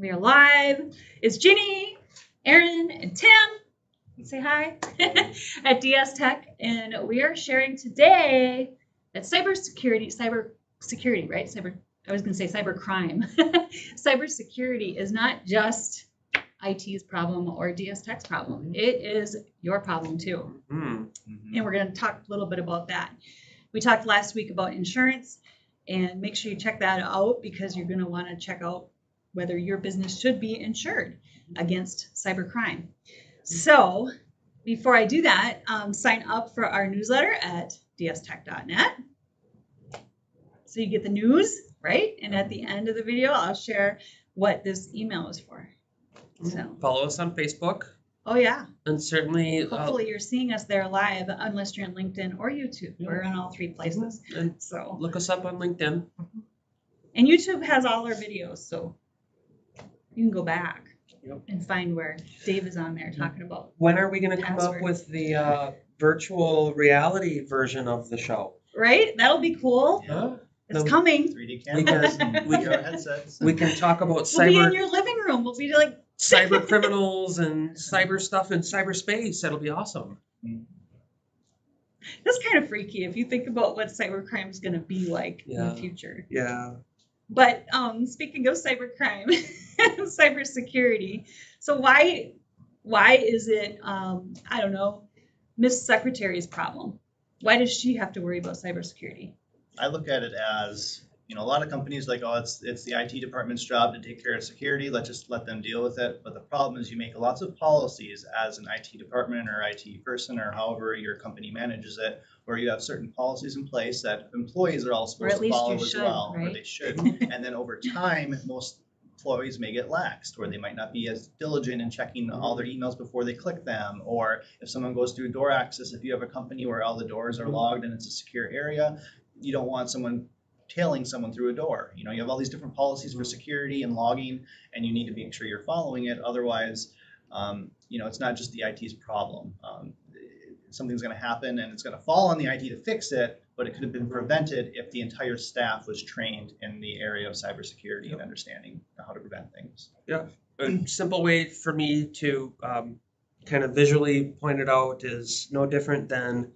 We are live. It's Ginny, Aaron, and Tim. Say hi at DS Tech, and we are sharing today that cybersecurity, right? I was going to say cybercrime. Cybersecurity is not just IT's problem or DS Tech's problem. It is your problem too. And we're going to talk a little bit about that. We talked last week about insurance, and make sure you check that out because you're going to want to check out whether your business should be insured against cybercrime. So before I do that, sign up for our newsletter at dstech.net. So you get the news, right? And at the end of the video, I'll share what this email is for. So follow us on Facebook. Oh, yeah. And certainly, hopefully you're seeing us there live, unless you're on LinkedIn or YouTube. Yeah. We're on all three places. And so look us up on LinkedIn. And YouTube has all our videos, so you can go back and find where Dave is on there talking about. When are we going to come up with the virtual reality version of the show? Right? That'll be cool. Yeah. It's coming. 3D cameras and VR headsets. We can talk about cyber. We'll be in your living room. We'll be like cyber criminals and cyber stuff in cyberspace. That'll be awesome. That's kind of freaky if you think about what cybercrime is going to be like in the future. Yeah. But speaking of cybercrime and cybersecurity, so why is it, I don't know, Miss Secretary's problem? Why does she have to worry about cybersecurity? I look at it as, a lot of companies like, oh, it's the IT department's job to take care of security. Let's just let them deal with it. But the problem is you make lots of policies as an IT department or IT person or however your company manages it, where you have certain policies in place that employees are all supposed to follow as well, right? Or they should. And then over time, most employees may get laxed, or they might not be as diligent in checking all their emails before they click them. Or if someone goes through door access, if you have a company where all the doors are logged and it's a secure area, you don't want someone tailing someone through a door. You have all these different policies for security and logging, and you need to make sure you're following it. Otherwise, it's not just the IT's problem. Something's going to happen and it's going to fall on the IT to fix it, but it could have been prevented if the entire staff was trained in the area of cybersecurity and understanding how to prevent things. Yeah. A simple way for me to kind of visually point it out is no different than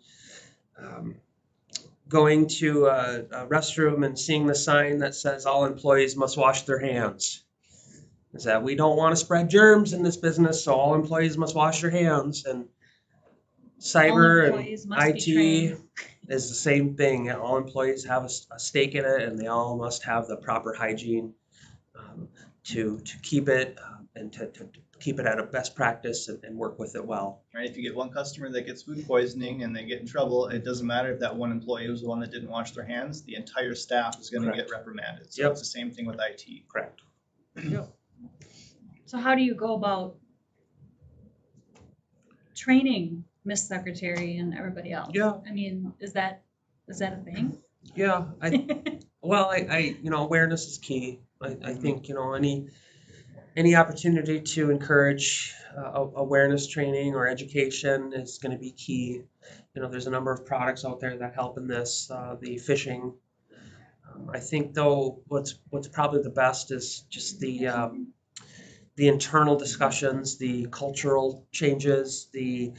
going to a restroom and seeing the sign that says all employees must wash their hands. Is that we don't want to spread germs in this business, so all employees must wash their hands. And cyber and IT is the same thing. All employees have a stake in it, and they all must have the proper hygiene to keep it and to keep it at a best practice and work with it well. Right. If you get one customer that gets food poisoning and they get in trouble, it doesn't matter if that one employee was the one that didn't wash their hands. The entire staff is going to get reprimanded. So it's the same thing with IT. Correct. Yep. So how do you go about training Miss Secretary and everybody else? Yeah. I mean, is that a thing? Yeah. I awareness is key. I think, any opportunity to encourage awareness training or education is going to be key. There's a number of products out there that help in this. The phishing. I think though, what's probably the best is just the internal discussions, the cultural changes, the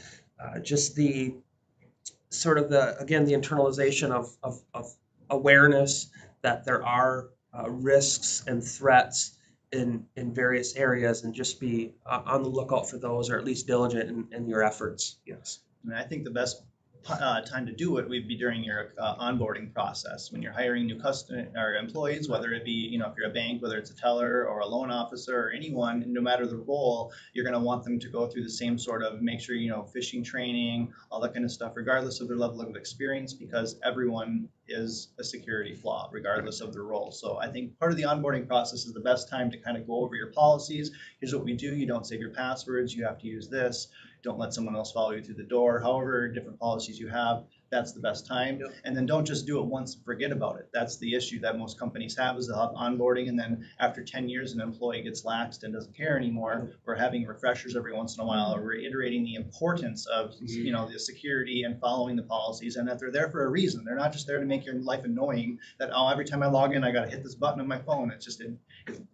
sort of the internalization of awareness that there are risks and threats in various areas, and just be on the lookout for those, or at least diligent in your efforts. Yes. And I think the best time to do it would be during your onboarding process when you're hiring new customer or employees, whether it be if you're a bank, whether it's a teller or a loan officer or anyone, no matter the role, you're going to want them to go through the same sort of phishing training, all that kind of stuff, regardless of their level of experience, because everyone is a security flaw regardless of their role. So I think part of the onboarding process is the best time to kind of go over your policies. Here's what we do. You don't save your passwords. You have to use this. Don't let someone else follow you through the door. However different policies you have, that's the best time. Yep. And then don't just do it once and forget about it. That's the issue that most companies have, is they'll have onboarding, and then after 10 years an employee gets laxed and doesn't care anymore. We're having refreshers every once in a while, reiterating the importance of the security and following the policies, and that they're there for a reason. They're not just there to make your life annoying, that every time I log in I got to hit this button on my phone. It's just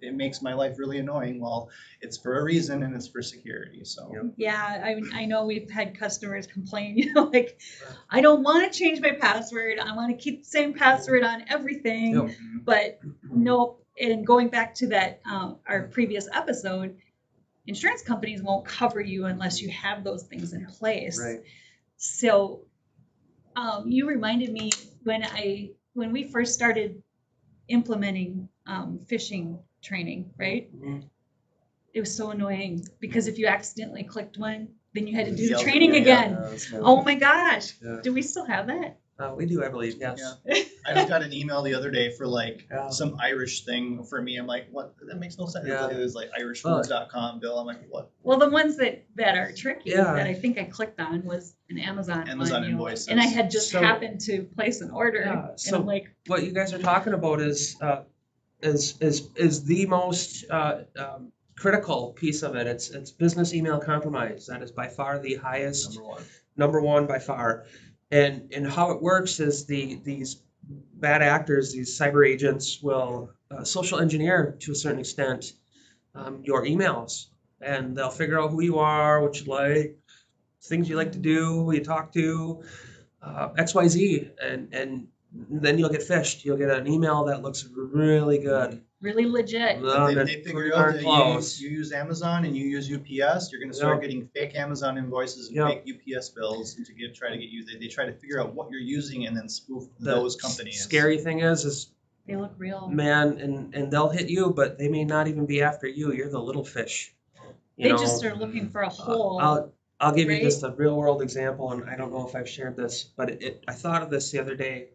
it makes my life really annoying. Well, it's for a reason, and it's for security. So Yeah, I know we've had customers complain, like, I don't want to change my password. I want to keep the same password on everything. Yep. But nope. And going back to that, our previous episode, insurance companies won't cover you unless you have those things in place. Right. So you reminded me when we first started implementing phishing training, right? Mm-hmm. It was so annoying because if you accidentally clicked one, then you had to do the Yells at training you, again. That's good. Oh my gosh. Yeah. Do we still have that? We do, I believe, yes. Yeah. I just got an email the other day for like Yeah. some Irish thing for me. I'm like, what? That makes no sense. Yeah. It was like irishfoods.com bill. I'm like, what? Well, the ones that are tricky Yeah. that I think I clicked on was an Amazon Amazon one, invoices. and I had just So- happened to place an order, Yeah, and so- I'm like, What you guys are talking about is the most critical piece of it. It's business email compromise. That is by far the highest, number one by far. And how it works is these bad actors, these cyber agents, will social engineer to a certain extent your emails, and they'll figure out who you are, what you like, things you like to do, who you talk to, XYZ, and then you'll get phished. You'll get an email that looks really good. really legit. Well, They that's figure pretty out darn that close. you use Amazon and you use UPS, you're going to start Yep. getting fake Amazon invoices and Yep. fake UPS bills, and try to get you. They try to figure out what you're using and then spoof The those companies. Scary thing is They look real. man, and they'll hit you, but they may not even be after you. You're the little fish. They just are looking for a hole. I'll give you right? just a real world example, and I don't know if I've shared this, but I thought of this the other day.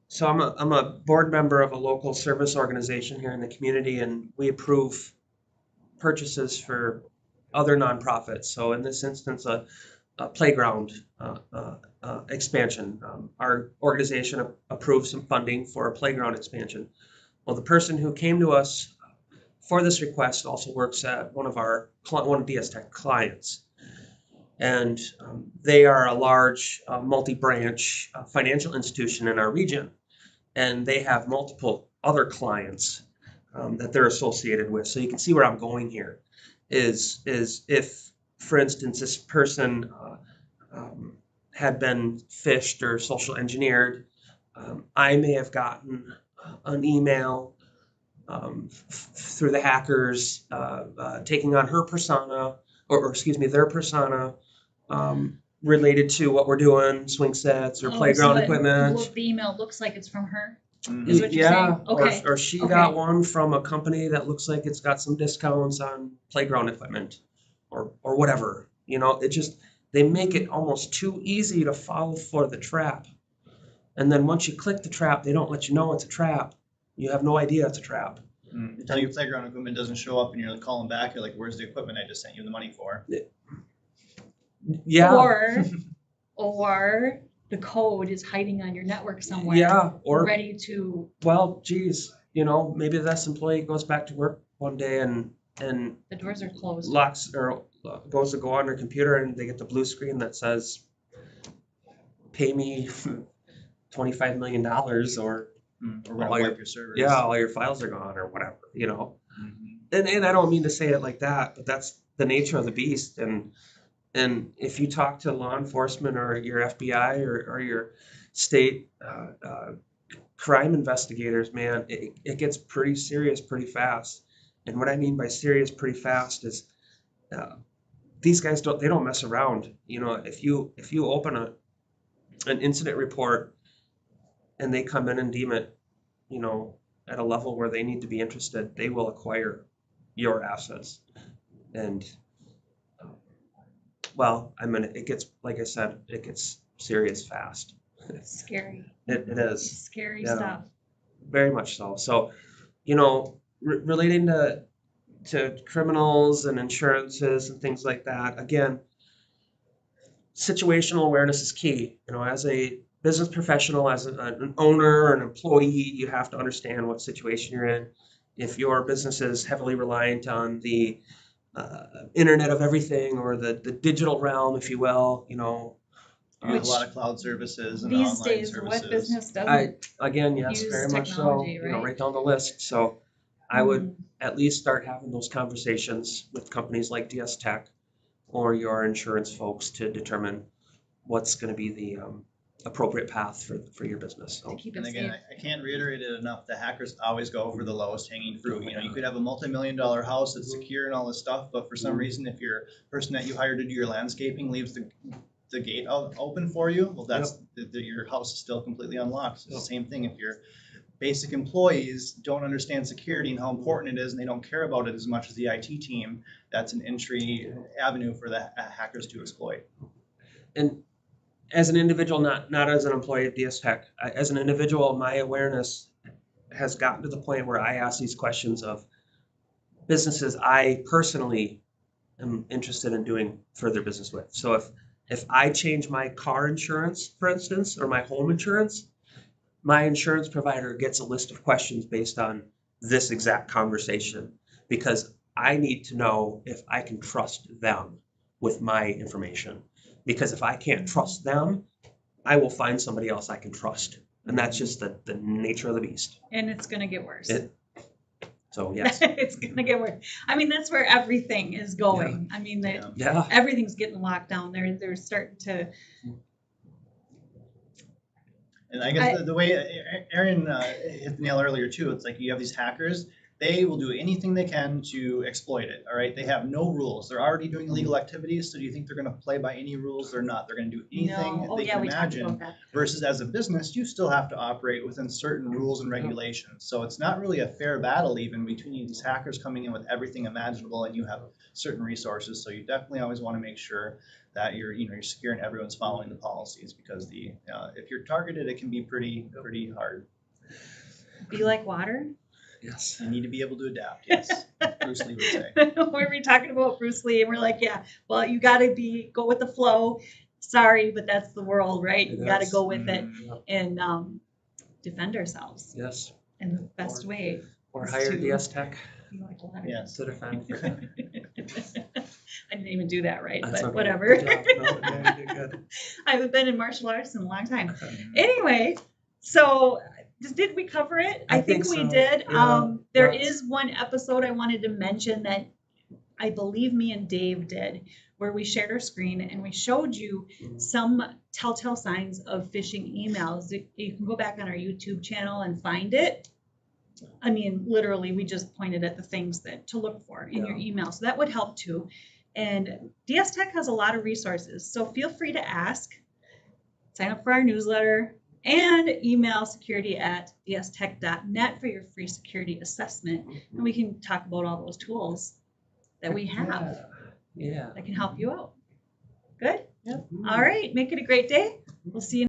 So I'm a board member of a local service organization here in the community, and we approve purchases for other nonprofits. So in this instance, a playground expansion. Our organization approved some funding for a playground expansion. Well, the person who came to us for this request also works at one of DS Tech clients. And they are a large multi-branch financial institution in our region. And they have multiple other clients that they're associated with. So you can see where I'm going here is if, for instance, this person had been phished or social engineered, I may have gotten an email through the hackers taking on her persona, or excuse me, their persona, related to what we're doing, swing sets or playground equipment. The email looks like it's from her. Mhm. Is what you're saying? Okay. Or she Okay. got one from a company that looks like it's got some discounts on playground equipment or whatever. They make it almost too easy to fall for the trap. And then once you click the trap, they don't let you know it's a trap. You have no idea it's a trap. Until your playground equipment doesn't show up and you're calling back, you're like, where's the equipment I just sent you the money for? Yeah. Or the code is hiding on your network somewhere. Yeah. Or ready to. well, geez, maybe this employee goes back to work one day and The doors are closed. locks or goes to go on their computer and they get the blue screen that says, "Pay me $25 million," or Or we're gonna all wipe your servers. all your files are gone or whatever. Mhm. And I don't mean to say it like that, but that's the nature of the beast. And if you talk to law enforcement or your FBI or your state crime investigators, man, it gets pretty serious pretty fast. And what I mean by serious pretty fast is these guys don't mess around. If you open an incident report and they come in and deem it, at a level where they need to be interested, they will acquire your assets. And it gets, like I said, it gets serious fast. Scary. It is Scary Yeah. stuff. very much so. So, relating to criminals and insurances and things like that, again, situational awareness is key. You know, as a business professional, as an owner or an employee, you have to understand what situation you're in. If your business is heavily reliant on the Internet of Everything or the digital realm, if you will, you know, Use Which a lot of cloud services and these online days, services. what business doesn't? again, yes, Use very much so. technology, You know, right? right down the list. So I would Mhm. at least start having those conversations with companies like DS Tech or your insurance folks to determine what's going to be the appropriate path for your business. To So keep And it again, safe. I can't reiterate it enough. The hackers always go for the lowest hanging fruit. You know, you could have a multi-million-dollar house that's secure and all this stuff, but for some reason, if your person that you hired to do your landscaping leaves the gate open for you, well, that's your house is still completely unlocked. It's the same thing if your basic employees don't understand security and how important it is, and they don't care about it as much as the IT team. That's an entry avenue for the hackers to exploit. and as an individual, not as an employee of DS Tech, as an individual, my awareness has gotten to the point where I ask these questions of businesses I personally am interested in doing further business with. So if I change my car insurance, for instance, or my home insurance, my insurance provider gets a list of questions based on this exact conversation because I need to know if I can trust them with my information. Because if I can't trust them, I will find somebody else I can trust. And that's just the nature of the beast. And it's going to get worse. So, yes. It's going to get worse. I mean, that's where everything is going. I mean, Yeah. everything's getting locked down. They're starting to. And I guess the way Aaron hit the nail earlier too, it's like you have these hackers, they will do anything they can to exploit it. All right, they have no rules. They're already doing illegal activities. So do you think they're going to play by any rules? They're not. They're going to do anything No. Oh, they yeah, can we talked about imagine. that. Versus as a business, you still have to operate within certain rules and regulations. So it's not really a fair battle even between these hackers coming in with everything imaginable, and you have certain resources. So you definitely always want to make sure that you're secure and everyone's following the policies, because if you're targeted, it can be pretty hard. Be like water. Yes. You need to be able to adapt. Yes, Bruce Lee would say. We were talking about Bruce Lee, and we're like, yeah, well, you got to go with the flow. Sorry, but that's the world, right? You got to go with it and defend ourselves. Yes. And the best way. Or is hire to DS Tech be like water. Yes. to defend. I didn't even do that right, That's but okay. whatever. Good job. No, yeah, you did good. I haven't been in martial arts in a long time. Anyway, so did we cover it? I think think we so. did. Yeah. There Yeah. is one episode I wanted to mention that I believe me and Dave did, where we shared our screen and we showed you some telltale signs of phishing emails. You can go back on our YouTube channel and find it. I mean, literally, we just pointed at the things to look for in your email. So that would help too. And DS Tech has a lot of resources. So feel free to ask, sign up for our newsletter, and email security@dstech.net for your free security assessment. And we can talk about all those tools that we have Yeah. that can help you out. Good? Yep. All right. Make it a great day. We'll see you